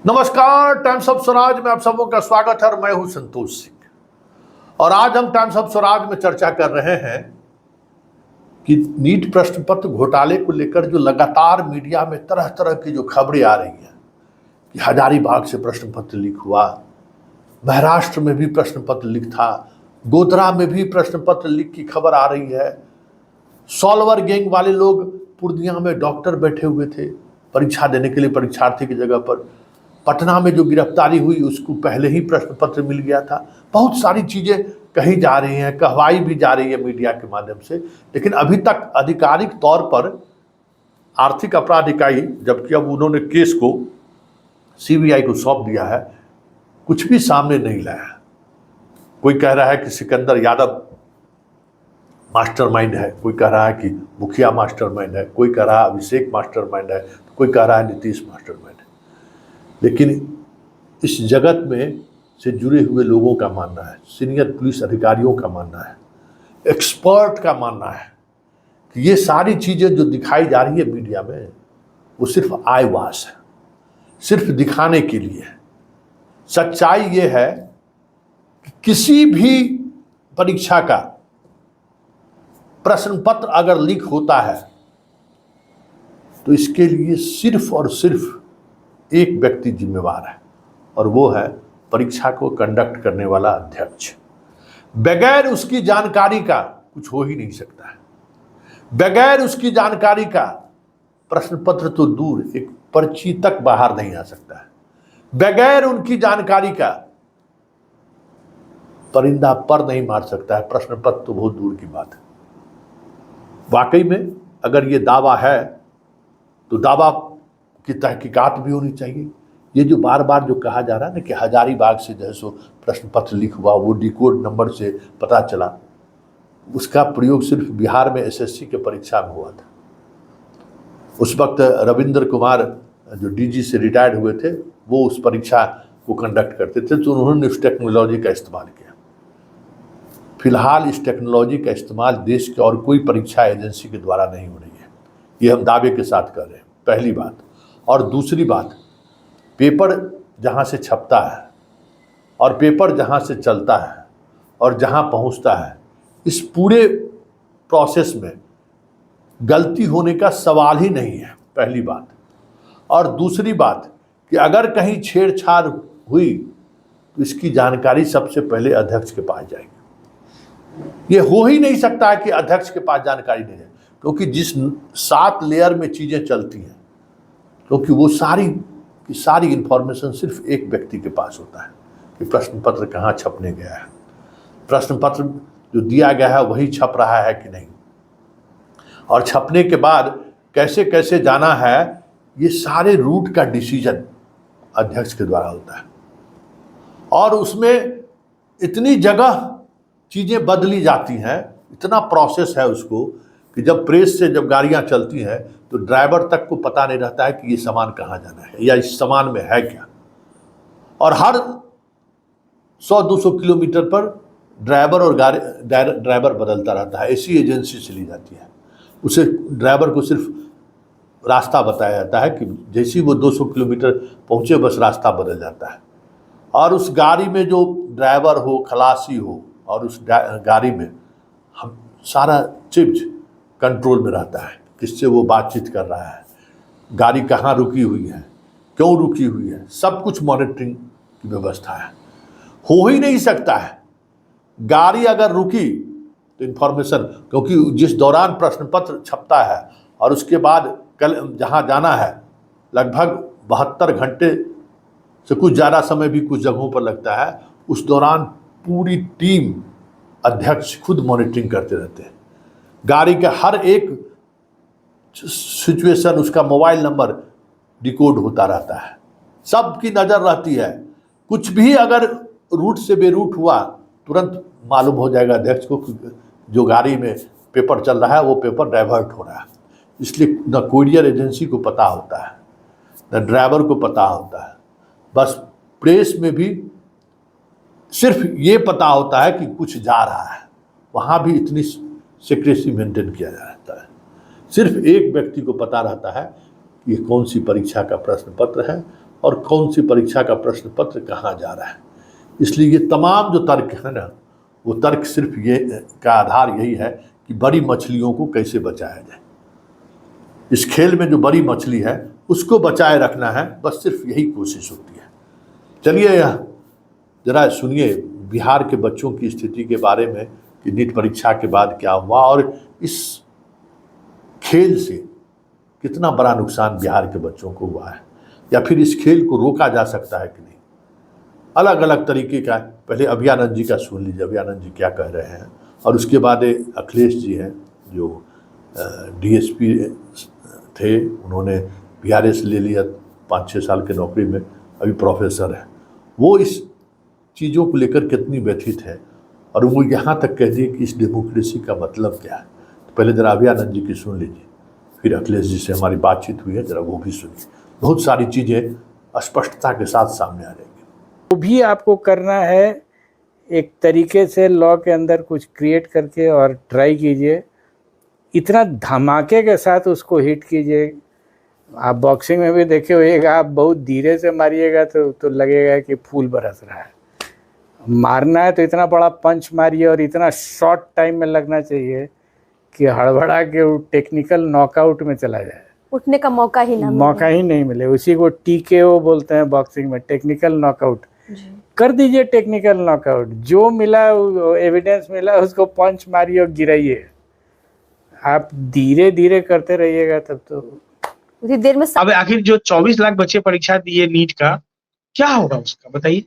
नमस्कार, times of Swaraj में आप सबों का स्वागत है और मैं हूं संतोष सिंह। और आज हम टाइम्स ऑफ स्वराज में चर्चा कर रहे हैं कि नीट प्रश्न पत्र घोटाले को लेकर जो लगातार मीडिया में तरह तरह की जो खबरें आ रही हैं कि हजारीबाग से प्रश्न पत्र लीक हुआ, महाराष्ट्र में भी प्रश्न पत्र लीक था, गोधरा में भी प्रश्न पत्र लीक की खबर आ रही है। सॉल्वर गैंग वाले लोग पूर्णिया में डॉक्टर बैठे हुए थे परीक्षा देने के लिए परीक्षार्थी की जगह पर। पटना में जो गिरफ्तारी हुई उसको पहले ही प्रश्न पत्र मिल गया था। बहुत सारी चीजें कही जा रही हैं, कहवाई भी जा रही है मीडिया के माध्यम से, लेकिन अभी तक आधिकारिक तौर पर आर्थिक अपराध इकाई, जबकि अब उन्होंने केस को सीबीआई को सौंप दिया है, कुछ भी सामने नहीं लाया। कोई कह रहा है कि सिकंदर यादव मास्टरमाइंड है, कोई कह रहा है कि मुखिया मास्टरमाइंड है, कोई कह रहा है अभिषेक मास्टरमाइंड है, कोई कह रहा है नीतीश मास्टरमाइंड है। लेकिन इस जगत में से जुड़े हुए लोगों का मानना है, सीनियर पुलिस अधिकारियों का मानना है, एक्सपर्ट का मानना है कि ये सारी चीज़ें जो दिखाई जा रही है मीडिया में वो सिर्फ आयवास है, सिर्फ दिखाने के लिए है। सच्चाई ये है कि किसी भी परीक्षा का प्रश्न पत्र अगर लीक होता है तो इसके लिए सिर्फ और सिर्फ एक व्यक्ति जिम्मेवार है, और वो है परीक्षा को कंडक्ट करने वाला अध्यक्ष। बगैर उसकी जानकारी का कुछ हो ही नहीं सकता है। बगैर उसकी जानकारी का प्रश्न पत्र तो दूर, एक पर्ची तक बाहर नहीं आ सकता है। बगैर उनकी जानकारी का परिंदा पर नहीं मार सकता है, प्रश्न पत्र तो बहुत दूर की बात है। वाकई में अगर ये दावा है तो दावा की तहकीकात भी होनी चाहिए। ये जो बार बार जो कहा जा रहा है ना कि हजारीबाग से जो है सो प्रश्न पत्र लीक हुआ, वो डिकोड नंबर से पता चला, उसका प्रयोग सिर्फ बिहार में एसएससी के परीक्षा में हुआ था। उस वक्त रविंद्र कुमार जो डीजी से रिटायर्ड हुए थे, वो उस परीक्षा को कंडक्ट करते थे, तो उन्होंने उस टेक्नोलॉजी का इस्तेमाल किया। फिलहाल इस टेक्नोलॉजी का इस्तेमाल देश के और कोई परीक्षा एजेंसी के द्वारा नहीं हो रही है, ये हम दावे के साथ कर रहे हैं, पहली बात। और दूसरी बात, पेपर जहाँ से छपता है और पेपर जहाँ से चलता है और जहाँ पहुँचता है, इस पूरे प्रोसेस में गलती होने का सवाल ही नहीं है, पहली बात। और दूसरी बात कि अगर कहीं छेड़छाड़ हुई तो इसकी जानकारी सबसे पहले अध्यक्ष के पास जाएगी। ये हो ही नहीं सकता है कि अध्यक्ष के पास जानकारी नहीं है, क्योंकि जिस 7 लेयर में चीज़ें चलती हैं, क्योंकि वो सारी की सारी इंफॉर्मेशन सिर्फ एक व्यक्ति के पास होता है कि प्रश्न पत्र कहाँ छपने गया है, प्रश्न पत्र जो दिया गया है वही छप रहा है कि नहीं, और छपने के बाद कैसे कैसे जाना है, ये सारे रूट का डिसीजन अध्यक्ष के द्वारा होता है। और उसमें इतनी जगह चीज़ें बदली जाती हैं, इतना प्रोसेस है उसको कि जब प्रेस से जब गाड़ियाँ चलती हैं तो ड्राइवर तक को पता नहीं रहता है कि ये सामान कहाँ जाना है या इस सामान में है क्या। और हर 100-200 किलोमीटर पर ड्राइवर और ड्राइवर बदलता रहता है, ऐसी एजेंसी से ली जाती है। उसे ड्राइवर को सिर्फ रास्ता बताया जाता है कि जैसे ही वो 200 किलोमीटर पहुँचे बस रास्ता बदल जाता है। और उस गाड़ी में जो ड्राइवर हो, खलासी हो, और उस गाड़ी में हम सारा चीज कंट्रोल में रहता है, किससे वो बातचीत कर रहा है, गाड़ी कहाँ रुकी हुई है, क्यों रुकी हुई है, सब कुछ मॉनिटरिंग की व्यवस्था है। हो ही नहीं सकता है गाड़ी अगर रुकी तो इन्फॉर्मेशन, क्योंकि जिस दौरान प्रश्न पत्र छपता है और उसके बाद कल जहाँ जाना है लगभग 72 घंटे से कुछ ज़्यादा समय भी कुछ जगहों पर लगता है, उस दौरान पूरी टीम, अध्यक्ष खुद मॉनिटरिंग करते रहते हैं। गाड़ी का हर एक सिचुएशन, उसका मोबाइल नंबर डिकोड होता रहता है, सबकी नज़र रहती है। कुछ भी अगर रूट से बेरूट हुआ तुरंत मालूम हो जाएगा अध्यक्ष को कि जो गाड़ी में पेपर चल रहा है वो पेपर डाइवर्ट हो रहा है। इसलिए न कोरियर एजेंसी को पता होता है, न ड्राइवर को पता होता है, बस प्रेस में भी सिर्फ ये पता होता है कि कुछ जा रहा है। वहाँ भी इतनी सीक्रेसी मेंटेन किया जाता है, सिर्फ एक व्यक्ति को पता रहता है कि ये कौन सी परीक्षा का प्रश्न पत्र है और कौन सी परीक्षा का प्रश्न पत्र कहाँ जा रहा है। इसलिए ये तमाम जो तर्क है ना, वो तर्क सिर्फ ये का आधार यही है कि बड़ी मछलियों को कैसे बचाया जाए। इस खेल में जो बड़ी मछली है उसको बचाए रखना है, बस सिर्फ यही कोशिश होती है। चलिए जरा सुनिए बिहार के बच्चों की स्थिति के बारे में कि नीट परीक्षा के बाद क्या हुआ और इस खेल से कितना बड़ा नुकसान बिहार के बच्चों को हुआ है, या फिर इस खेल को रोका जा सकता है कि नहीं। अलग अलग तरीके का, पहले अभियानंद जी का सुन लीजिए, अभियानंद जी क्या कह रहे हैं, और उसके बाद अखिलेश जी हैं जो डीएसपी थे, उन्होंने बीआरएस ले लिया 5-6 साल के नौकरी में, अभी प्रोफेसर हैं। वो इस चीज़ों को लेकर कितनी व्यथित है, और वो यहाँ तक कह दिए कि इस डेमोक्रेसी का मतलब क्या है। तो पहले जरा अभियानंद जी की सुन लीजिए, फिर अखिलेश जी से हमारी बातचीत हुई है, जरा वो भी सुनिए। बहुत सारी चीज़ें स्पष्टता के साथ सामने आ जाएंगी। वो भी आपको करना है एक तरीके से लॉ के अंदर कुछ क्रिएट करके, और ट्राई कीजिए इतना धमाके के साथ उसको हिट कीजिए। आप बॉक्सिंग में भी देखे होइएगा, आप बहुत धीरे से मारिएगा तो लगेगा कि फूल बरस रहा है। मारना है तो इतना बड़ा पंच मारिए और इतना शॉर्ट टाइम में लगना चाहिए कि हड़बड़ा के वो टेक्निकल नॉकआउट में चला जाए, उठने का मौका ही नहीं मिले। उसी को TKO बोलते हैं बॉक्सिंग में, टेक्निकल नॉकआउट। कर दीजिए टेक्निकल नॉकआउट, जो मिला एविडेंस मिला उसको पंच मारिए और गिराइए। आप धीरे धीरे करते रहिएगा तब तो उसी देर में। अब आखिर जो 24 लाख बच्चे परीक्षा दिए नीट का, क्या होगा उसका बताइए।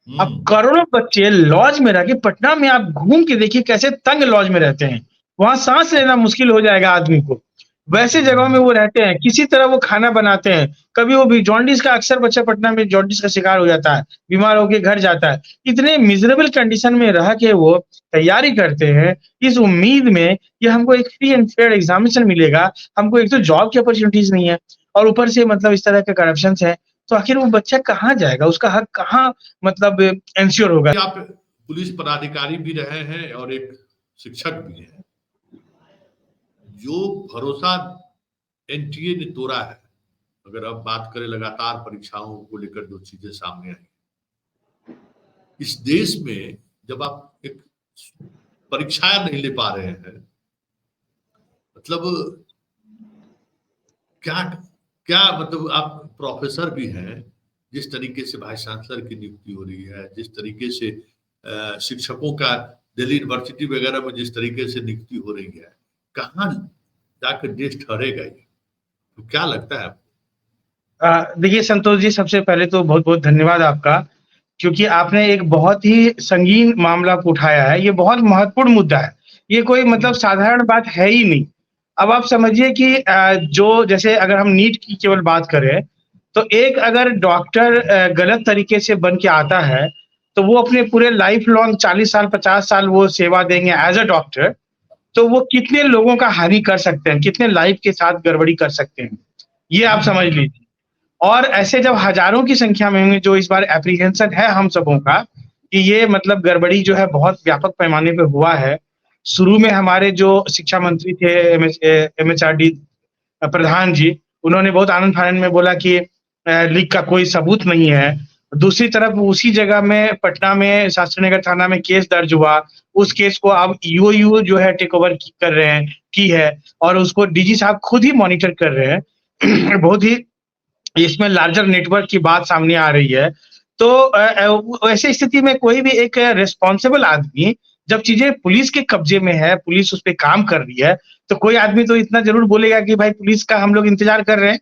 अब करोड़ों बच्चे लॉज में रह के, पटना में आप घूम के देखिए कैसे तंग लॉज में रहते हैं, वहां सांस लेना मुश्किल हो जाएगा आदमी को। वैसे जगहों में वो रहते हैं, किसी तरह वो खाना बनाते हैं। कभी वो भी जॉन्डिस का, अक्सर बच्चा पटना में जॉन्डिस का शिकार हो जाता है, बीमार होकर घर जाता है। इतने मिजरेबल कंडीशन में रह के वो तैयारी करते हैं इस उम्मीद में कि हमको एक फ्री एंड फेयर एग्जामिनेशन मिलेगा। हमको एक तो जॉब की अपॉर्चुनिटीज नहीं है, और ऊपर से मतलब इस तरह के करप्शन है, तो आखिर वो बच्चा कहाँ जाएगा, उसका हक कहाँ मतलब इंश्योर होगा। आप पुलिस पदाधिकारी भी रहे हैं और एक शिक्षक भी हैं। जो भरोसा एनटीए ने तोड़ा है, अगर अब बात करें लगातार परीक्षाओं को लेकर जो चीजें सामने आई इस देश में, जब आप एक परीक्षाएं नहीं ले पा रहे हैं, मतलब क्या मतलब आप प्रोफेसर भी हैं, जिस तरीके से वाइस चांसलर की नियुक्ति हो रही है, जिस तरीके से शिक्षकों का दिल्ली यूनिवर्सिटी वगैरह में जिस तरीके से नियुक्ति हो रही है, कहाँ जाकर देश ठहरेगा ये, तो क्या लगता है आपको? देखिए संतोष जी, सबसे पहले तो बहुत बहुत धन्यवाद आपका, क्योंकि आपने एक बहुत ही संगीन मामला को उठाया है। ये बहुत महत्वपूर्ण मुद्दा है, ये कोई मतलब साधारण बात है ही नहीं। अब आप समझिए कि जो जैसे अगर हम नीट की केवल बात करें, तो एक अगर डॉक्टर गलत तरीके से बन के आता है, तो वो अपने पूरे लाइफ लॉन्ग 40 साल 50 साल वो सेवा देंगे एज अ डॉक्टर, तो वो कितने लोगों का हानि कर सकते हैं, कितने लाइफ के साथ गड़बड़ी कर सकते हैं, ये आप समझ लीजिए। और ऐसे जब हजारों की संख्या में होंगे, जो इस बार एप्रीहेंशन है हम सबों का कि ये मतलब गड़बड़ी जो है बहुत व्यापक पैमाने पे हुआ है। शुरू में हमारे जो शिक्षा मंत्री थे MHRD प्रधान जी, उन्होंने बहुत आनंद फानंद में बोला कि लीक का कोई सबूत नहीं है। दूसरी तरफ उसी जगह में पटना में शास्त्री नगर थाना में केस दर्ज हुआ, उस केस को अब ईओयू जो है टेक ओवर कर रहे हैं की है, और उसको डीजी साहब खुद ही मॉनिटर कर रहे हैं। बहुत ही इसमें लार्जर नेटवर्क की बात सामने आ रही है। तो ऐसी स्थिति में कोई भी एक रिस्पॉन्सिबल आदमी, जब चीजें पुलिस के कब्जे में है, पुलिस उस पर काम कर रही है, तो कोई आदमी तो इतना जरूर बोलेगा कि भाई पुलिस का हम लोग इंतजार कर रहे हैं,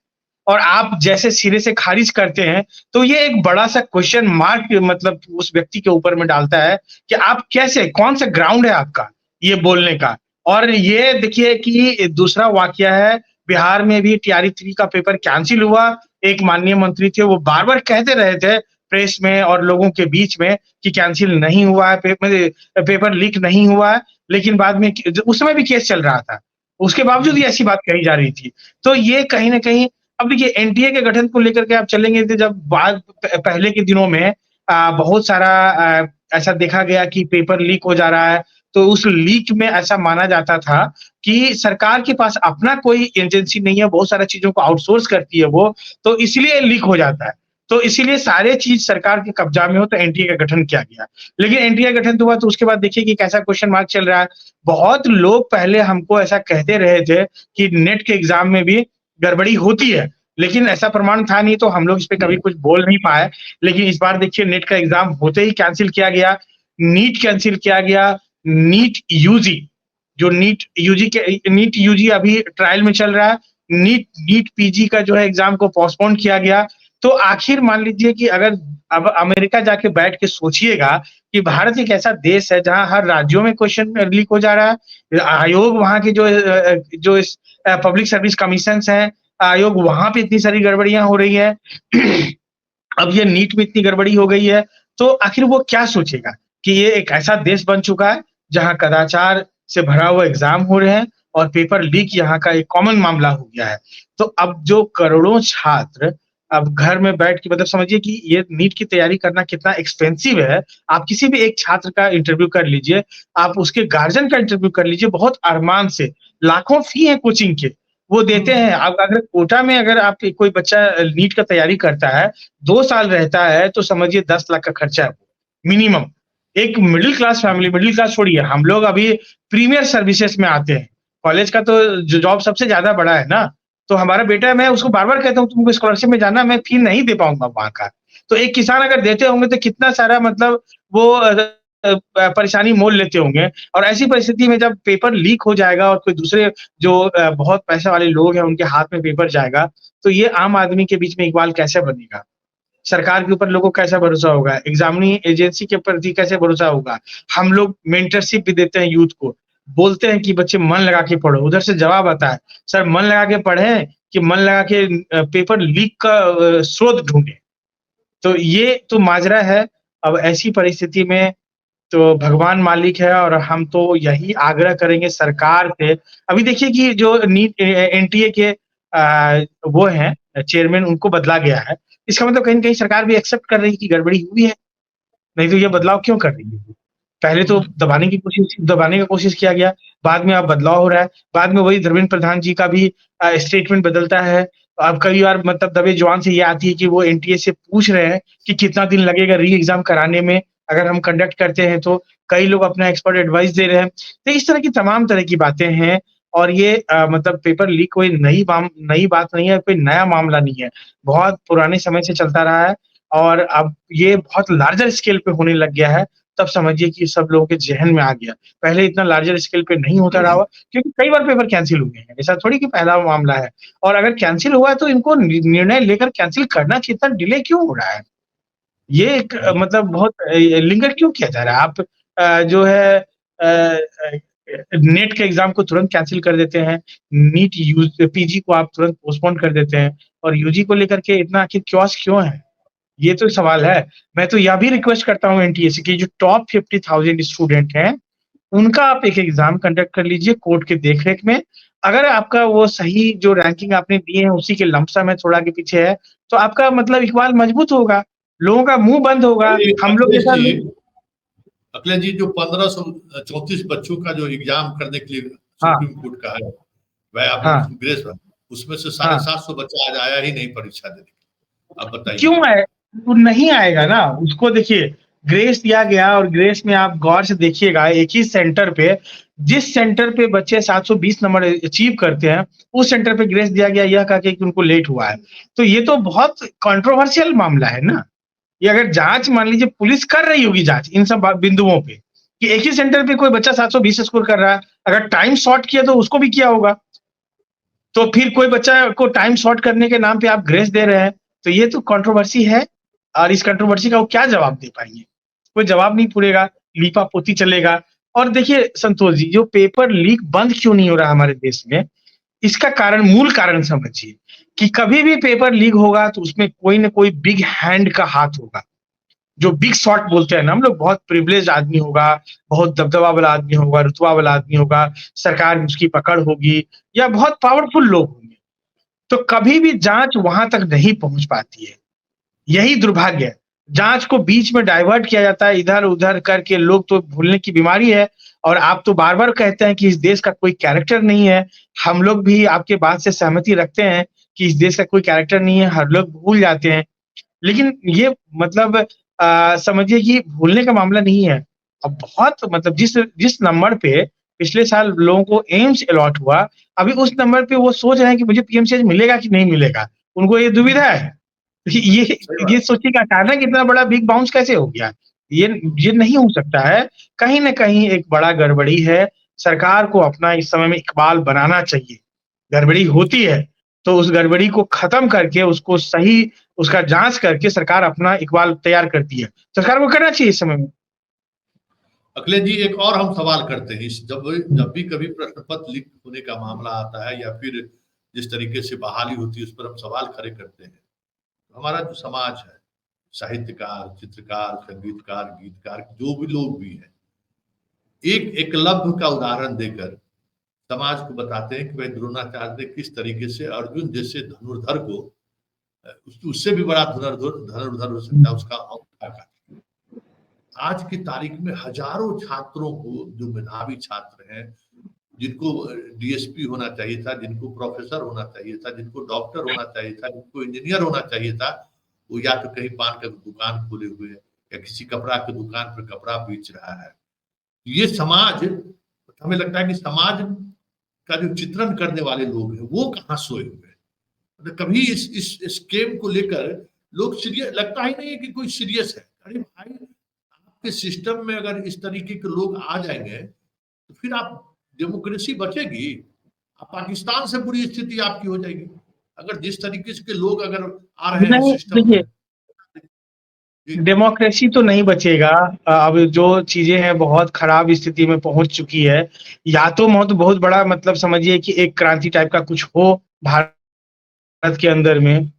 और आप जैसे सिरे से खारिज करते हैं, तो ये एक बड़ा सा क्वेश्चन मार्क मतलब उस व्यक्ति के ऊपर में डालता है कि आप कैसे, कौन सा ग्राउंड है आपका ये बोलने का। और ये देखिए कि दूसरा वाकया है, बिहार में भी TRE-3 का पेपर कैंसिल हुआ। एक माननीय मंत्री थे, वो बार बार कहते रहे थे प्रेस में और लोगों के बीच में कि कैंसिल नहीं हुआ है, पेपर लीक नहीं हुआ है, लेकिन बाद में उस समय भी केस चल रहा था, उसके बावजूद भी ऐसी बात कही जा रही थी। तो ये कहीं ना कहीं, अब देखिए एनटीए के गठन को लेकर के आप चलेंगे तो जब पहले के दिनों में बहुत सारा ऐसा देखा गया कि पेपर लीक हो जा रहा है, तो उस लीक में ऐसा माना जाता था कि सरकार के पास अपना कोई एजेंसी नहीं है, बहुत सारा चीजों को आउटसोर्स करती है वो, तो इसलिए लीक हो जाता है। तो इसीलिए सारे चीज सरकार के कब्जा में हो, तो एनटीए का गठन किया गया। लेकिन एनटीए गठन तो हुआ, तो उसके बाद देखिए कि कैसा क्वेश्चन मार्क चल रहा है। बहुत लोग पहले हमको ऐसा कहते रहे थे कि नेट के एग्जाम में भी गड़बड़ी होती है, लेकिन ऐसा प्रमाण था नहीं, तो हम लोग इस पे कभी कुछ बोल नहीं पाए। लेकिन इस बार देखिए नेट का एग्जाम होते ही कैंसिल किया गया, नीट कैंसिल किया गया, नीट यूजी, जो नीट यूजी अभी ट्रायल में चल रहा है, नीट पीजी का जो है एग्जाम को पोस्टपोन किया गया। तो आखिर मान लीजिए कि अगर अब अमेरिका जाके बैठ के सोचिएगा कि भारत एक ऐसा देश है जहां हर राज्यों में क्वेश्चन लीक हो जा रहा है, आयोग वहां के जो पब्लिक सर्विस कमीशन है, आयोग वहां पे इतनी सारी गड़बड़ियां हो रही है अब ये नीट में इतनी गड़बड़ी हो गई है, तो आखिर वो क्या सोचेगा कि ये एक ऐसा देश बन चुका है जहां कदाचार से भरा हुआ एग्जाम हो रहे हैं और पेपर लीक यहाँ का एक कॉमन मामला हो गया है। तो अब जो करोड़ों छात्र अब घर में बैठ के, मतलब समझिए कि ये नीट की तैयारी करना कितना एक्सपेंसिव है। आप किसी भी एक छात्र का इंटरव्यू कर लीजिए, आप उसके गार्जियन का इंटरव्यू कर लीजिए, बहुत अरमान से, लाखों फी है कोचिंग के, वो देते हैं। अब अगर कोटा में अगर आप कोई बच्चा नीट का तैयारी करता है, 2 साल रहता है, तो समझिए 10 लाख का खर्चा है मिनिमम। एक middle class family, middle class छोड़िए, हम लोग अभी प्रीमियर सर्विसेज में आते हैं, कॉलेज का तो जॉब सबसे ज्यादा बड़ा है ना। तो हमारा बेटा, मैं उसको बार बार कहता हूँ तुमको स्कॉलरशिप में जाना, मैं फी नहीं दे पाऊंगा वहां का। तो एक किसान अगर देते होंगे तो कितना सारा मतलब वो परेशानी मोल लेते होंगे। और ऐसी परिस्थिति में जब पेपर लीक हो जाएगा और कोई दूसरे जो बहुत पैसे वाले लोग हैं उनके हाथ में पेपर जाएगा, तो ये आम आदमी के बीच में इकबाल कैसे बनेगा? सरकार के ऊपर लोगों को कैसा भरोसा होगा? एग्जामिनी एजेंसी के प्रति कैसे भरोसा होगा? हम लोग मेंटरशिप भी देते हैं यूथ को, बोलते हैं कि बच्चे मन लगा के पढ़ो, उधर से जवाब आता है सर मन लगा के पढ़ें कि मन लगा के पेपर लीक का स्रोत ढूंढे। तो ये तो माजरा है। अब ऐसी परिस्थिति में तो भगवान मालिक है, और हम तो यही आग्रह करेंगे सरकार से। अभी देखिए कि जो नीट एनटीए के वो हैं चेयरमैन, उनको बदला गया है, इसका मतलब कहीं न कहीं सरकार भी एक्सेप्ट कर रही है कि गड़बड़ी हुई है, नहीं तो ये बदलाव क्यों कर रही है? पहले तो दबाने का कोशिश किया गया, बाद में अब बदलाव हो रहा है, बाद में वही धर्मेंद्र प्रधान जी का भी स्टेटमेंट बदलता है। अब कई बार मतलब दबे जुबान से ये आती है कि वो एनटीए से पूछ रहे हैं कि कितना दिन लगेगा री एग्जाम कराने में, अगर हम कंडक्ट करते हैं तो। कई लोग अपना एक्सपर्ट एडवाइस दे रहे हैं। तो इस तरह की तमाम तरह की बातें हैं, और ये मतलब पेपर लीक कोई नई बात नहीं है, कोई नया मामला नहीं है, बहुत पुराने समय से चलता रहा है, और अब ये बहुत लार्जर स्केल पे होने लग गया है। तब समझिए कि सब लोगों के ज़हन में आ गया। पहले इतना लार्जर स्केल पे नहीं होता रहा होगा, क्योंकि कई बार पेपर कैंसल हुए हैं, ऐसा थोड़ी कि पहला मामला है। और अगर कैंसल हुआ है तो इनको निर्णय लेकर कैंसल करना चाहिए, इतना डिले क्यों हो रहा है? ये एक मतलब बहुत लिंगर क्यों किया जा रहा है? आप जो है नेट के एग्जाम को तुरंत कैंसिल कर देते हैं, पीजी को आप तुरंत पोस्टपोन कर देते हैं, और यूजी को लेकर के इतना आखिर क्योस क्यों है? ये तो सवाल है। मैं तो यह भी रिक्वेस्ट करता हूँ एनटीए से कि जो टॉप 50,000 स्टूडेंट हैं, उनका आप एक एग्जाम कंडक्ट कर लीजिए कोर्ट के देखरेख में। अगर आपका वो सही जो रैंकिंग आपने दिए हैं उसी के लमसम है, थोड़ा के पीछे है, तो आपका मतलब इकबाल मजबूत होगा, लोगों का मुंह बंद होगा। हम लोग जैसा अखिलेश जी, जो 1534 बच्चों का जो एग्जाम करने के लिए सुप्रीम कोर्ट का है, वह आपने ग्रेस, उसमें से 750 बच्चा आज आया ही नहीं परीक्षा देने। अब बताइए क्यों आए? वो नहीं आएगा ना, उसको देखिए ग्रेस दिया गया, और ग्रेस में आप गौर से देखिएगा एक ही सेंटर पे, जिस सेंटर पे बच्चे 720 नंबर अचीव करते हैं, उस सेंटर पे ग्रेस दिया गया, यह कहा कि उनको लेट हुआ है। तो ये तो बहुत कंट्रोवर्शियल मामला है ना। ये अगर जांच, मान लीजिए पुलिस कर रही होगी जांच इन सब बिंदुओं पे कि एक ही सेंटर पे कोई बच्चा 720 स्कोर कर रहा है, अगर टाइम शॉर्ट किया तो उसको भी किया होगा, तो फिर कोई बच्चा को टाइम शॉर्ट करने के नाम पे आप ग्रेस दे रहे हैं, तो ये तो कंट्रोवर्सी है। और इस कंट्रोवर्सी का वो क्या जवाब दे पाएंगे? कोई जवाब नहीं पूरेगा, लीपा पोती चलेगा। और देखिए संतोष जी, जो पेपर लीक बंद क्यों नहीं हो रहा हमारे देश में, इसका कारण, मूल कारण समझिए कि कभी भी पेपर लीक होगा तो उसमें कोई ना कोई बिग हैंड का हाथ होगा, जो बिग शॉट बोलते हैं ना हम लोग, बहुत प्रिविलेज आदमी होगा, बहुत दबदबा वाला आदमी होगा, रुतबा वाला आदमी होगा, सरकार में उसकी पकड़ होगी, या बहुत पावरफुल लोग होंगे। तो कभी भी जांच वहां तक नहीं पहुंच पाती है, यही दुर्भाग्य है। जांच को बीच में डाइवर्ट किया जाता है, इधर उधर करके, लोग तो भूलने की बीमारी है, और आप तो बार बार कहते हैं कि इस देश का कोई कैरेक्टर नहीं है। हम लोग भी आपके बात से सहमति रखते हैं कि इस देश का कोई कैरेक्टर नहीं है, हर लोग भूल जाते हैं। लेकिन ये मतलब समझिए कि भूलने का मामला नहीं है। अब बहुत मतलब जिस जिस नंबर पे पिछले साल लोगों को एम्स अलॉट हुआ, अभी उस नंबर पे वो सोच रहे हैं कि मुझे पीएमसीएच मिलेगा कि नहीं मिलेगा। उनको ये दुविधा है। ये सोचिए कि अचानक इतना बड़ा बिग बाउंस कैसे हो गया? ये नहीं हो सकता है। कहीं न कहीं एक बड़ा गड़बड़ी है। सरकार को अपना इस समय में इकबाल बनाना चाहिए। गड़बड़ी होती है, तो उस गड़बड़ी को खत्म करके उसको सही उसका जाँच करके सरकार अपना इकबाल तैयार करती है। सरकार को करना चाहिए इस समय में। अखिलेश जी, एक और हम सवाल करते हैं। जब भी कभी प्रश्न पत्र लीक होने का मामला आता है या फिर जिस तरीके से बहाली होती है उस पर हम सवाल खड़े करते हैं। हमारा जो समाज है, साहित्यकार, चित्रकार, संगीतकार, गीतकार, जो भी लोग भी हैं, एक एकलव्य का उदाहरण देकर समाज को बताते हैं कि भाई द्रोणाचार्य ने किस तरीके से अर्जुन जैसे धनुर्धर को उससे भी बड़ा धनुर्धर हो सकता है उसका अंगूठा काट। आज की तारीख में हजारों छात्रों को, जो मेधावी छात्र हैं, जिनको डीएसपी होना चाहिए था, जिनको प्रोफेसर होना चाहिए था, जिनको डॉक्टर होना चाहिए था, जिनको इंजीनियर होना चाहिए था, वो या तो कहीं पान का दुकान खोले हुए है या किसी कपड़ा की दुकान पर कपड़ा बेच रहा है। ये समाज, हमें लगता है कि समाज का जो चित्रण करने वाले लोग हैं वो कहाँ सोए हुए हैं। मतलब कभी इस स्केम को लेकर लोग सीरियस, लगता ही नहीं है कि कोई सीरियस है। अरे भाई, आपके सिस्टम में अगर इस तरीके के लोग आ जाएंगे तो फिर आप डेमोक्रेसी बचेगी? आप पाकिस्तान से बुरी स्थिति आपकी हो जाएगी। अगर जिस तरीके से के लोग अगर आ रहे हैं सिस्टम में, डेमोक्रेसी तो नहीं बचेगा। अब जो चीजें हैं बहुत खराब स्थिति में पहुंच चुकी है। या तो बहुत बड़ा मतलब समझिए कि एक क्रांति टाइप का कुछ हो भारत के अंदर में।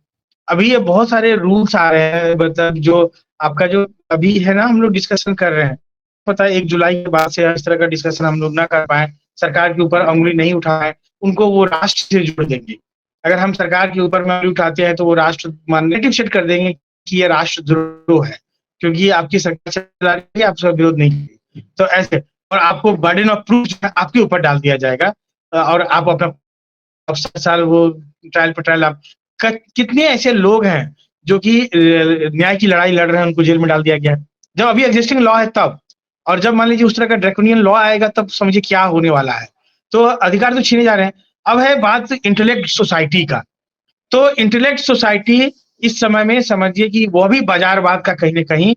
अभी ये बहुत सारे रूल्स आ रहे हैं, मतलब जो आपका जो अभी है ना, हम लोग डिस्कशन कर रहे हैं, पता है 1 जुलाई के बाद से इस तरह का डिस्कशन हम लोग ना कर पाए, सरकार के ऊपर उंगली नहीं उठाए, उनको वो राष्ट्र से जोड़ देंगे। अगर हम सरकार के ऊपर उंगली उठाते हैं तो वो राष्ट्र नेगेटिव सेट कर देंगे कि ये राष्ट्रद्रोह है, क्योंकि आपकी सरकार चला रही है, आपका विरोध नहीं करेगी। तो ऐसे, और आपको बर्डन ऑफ प्रूफ आपके ऊपर डाल दिया जाएगा और आप अपना 7 साल वो ट्रायल पे ट्रायल आप कितने ऐसे लोग हैं जो कि न्याय की लड़ाई लड़ रहे हैं, उनको जेल में डाल दिया गया है। जब अभी एग्जिस्टिंग लॉ है तब, और जब मान लीजिए उस तरह का ड्रैकोनियन लॉ आएगा तब समझिए क्या होने वाला है। तो अधिकार तो छीने जा रहे हैं। अब है बात इंटेलेक्ट सोसाइटी का। तो इंटेलेक्ट सोसाइटी इस समय में समझिए कि वो भी बाजारवाद का कहीं न कहीं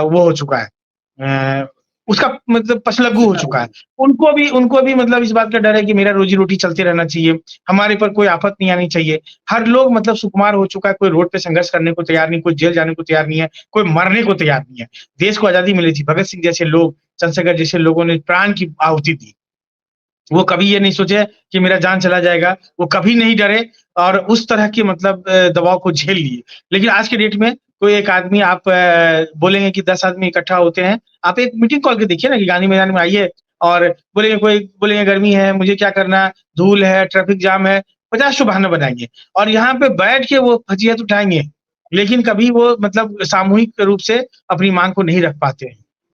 वो हो चुका है, उसका मतलब पसलग्गू हो चुका है। उनको भी मतलब इस बात का डर है कि मेरा रोजी-रोटी चलते रहना चाहिए, हमारे पर कोई आफत नहीं आनी चाहिए। हर लोग मतलब सुकुमार हो चुका है, कोई रोड पे संघर्ष करने को तैयार नहीं, कोई जेल जाने को तैयार नहीं है, कोई मरने को तैयार नहीं है। देश को आज़ादी मिली थी, भगत सिंह जैसे लोग, चंद्रशेखर जैसे लोगों ने प्राण की आहुति दी। वो कभी ये नहीं सोचे कि मेरा जान चला जाएगा, वो कभी नहीं डरे और उस तरह के मतलब दबाव को झेल लिए। लेकिन आज के डेट में कोई एक आदमी, आप बोलेंगे कि 10 आदमी इकट्ठा होते हैं, आप एक मीटिंग कॉल के देखिए ना कि गांधी मैदान में आइए और बोलेंगे गर्मी है, मुझे क्या करना, धूल है, ट्रैफिक जाम है, 50 बहाना बनाएंगे और यहाँ पे बैठ के वो फजीहत उठाएंगे, लेकिन कभी वो मतलब सामूहिक रूप से अपनी मांग को नहीं रख पाते हैं।